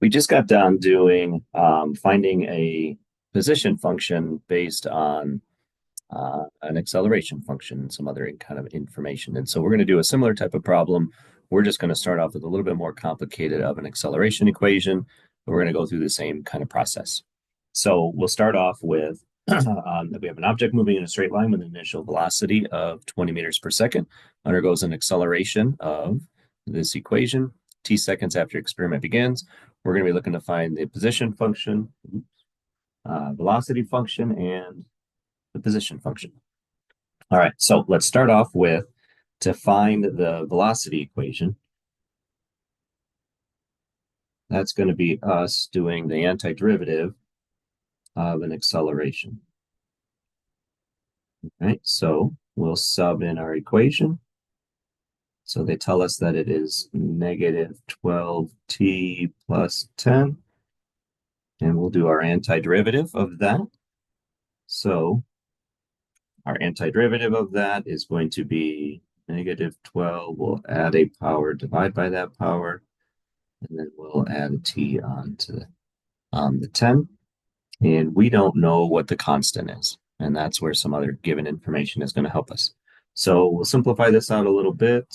We just got done doing finding a position function based on an acceleration function and some other kind of information. And so we're going to do a similar type of problem. We're just going to start off with a little bit more complicated of an acceleration equation, but we're going to go through the same kind of process. So we'll start off with that we have an object moving in a straight line with an initial velocity of 20 meters per second, undergoes an acceleration of this equation, t seconds after experiment begins. We're going to be looking to find the position function, velocity function, and the position function. All right, so let's start off with to find the velocity equation. That's going to be us doing the antiderivative of an acceleration. All right, so we'll sub in our equation. So they tell us that it is negative 12t plus 10. And we'll do our antiderivative of that. So our antiderivative of that is going to be negative 12. We'll add a power, divide by that power, and then we'll add a t onto the 10. And we don't know what the constant is. And that's where some other given information is going to help us. So we'll simplify this out a little bit.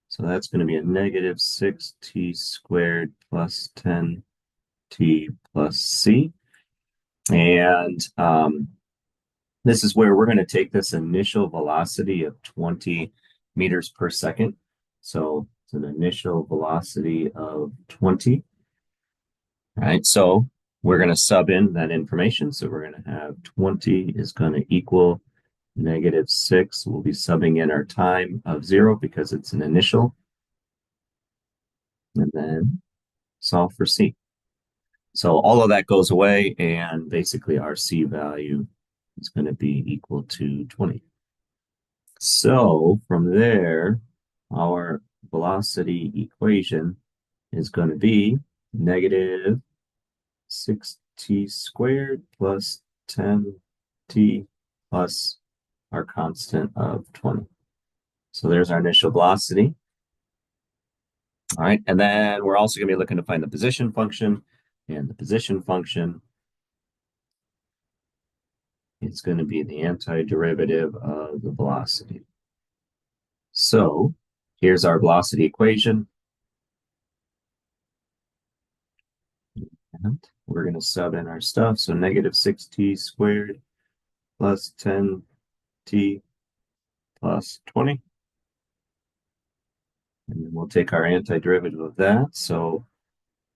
So that's going to be a negative 6t squared plus 10t plus c. And this is where we're going to take this initial velocity of 20 meters per second. So it's an initial velocity of 20. All right, so we're going to sub in that information. So we're going to have 20 is going to equal negative 6. We'll be subbing in our time of 0 because it's an initial. And then solve for c. So all of that goes away, and basically our c value is going to be equal to 20. So from there, our velocity equation is going to be negative 6t squared plus 10t plus our constant of 20. So there's our initial velocity. All right, and then we're also going to be looking to find the position function, and the position function is going to be the antiderivative of the velocity. So here's our velocity equation. And we're going to sub in our stuff. So negative 6t squared plus 10t plus 20. And then we'll take our antiderivative of that. So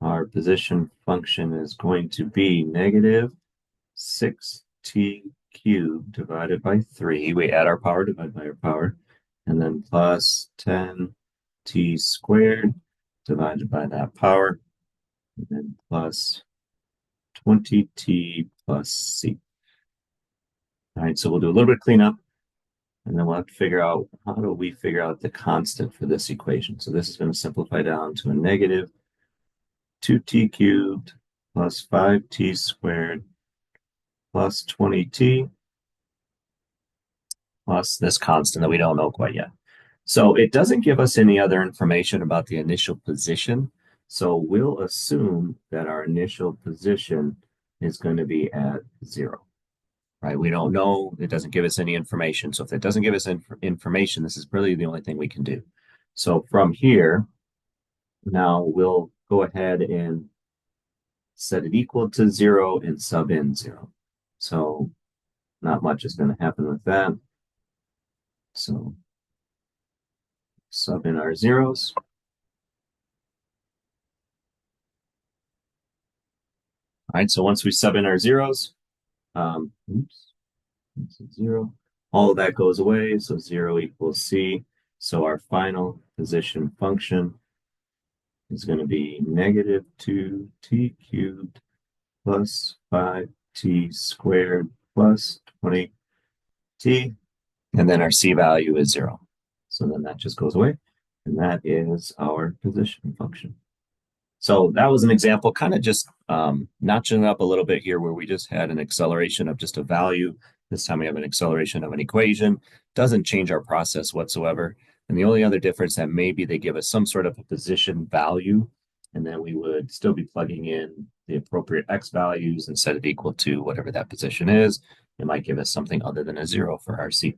our position function is going to be negative 6t cubed divided by 3. We add our power, divide by our power. And then plus 10t squared divided by that power. And then plus 20t plus c. All right, so we'll do a little bit of cleanup. And then we'll have to figure out, how do we figure out the constant for this equation? So this is going to simplify down to a negative 2t cubed plus 5t squared plus 20t plus this constant that we don't know quite yet. So it doesn't give us any other information about the initial position. So we'll assume that our initial position is going to be at 0. Right? We don't know. It doesn't give us any information. So if it doesn't give us information, this is really the only thing we can do. So from here, now we'll go ahead and set it equal to 0 and sub in 0. So not much is going to happen with that. So sub in our zeros. All right, so once we sub in our zeros, oops, 0. All of that goes away, so 0 equals c. So our final position function is going to be negative 2t cubed plus 5t squared plus 20t. And then our c value is 0. So then that just goes away. And that is our position function. So that was an example, kind of just notching up a little bit here where we just had an acceleration of just a value. This time we have an acceleration of an equation. Doesn't change our process whatsoever. And the only other difference that maybe they give us some sort of a position value And then we would still be plugging in the appropriate x values and set it equal to whatever that position is. It might give us something other than a 0 for RC.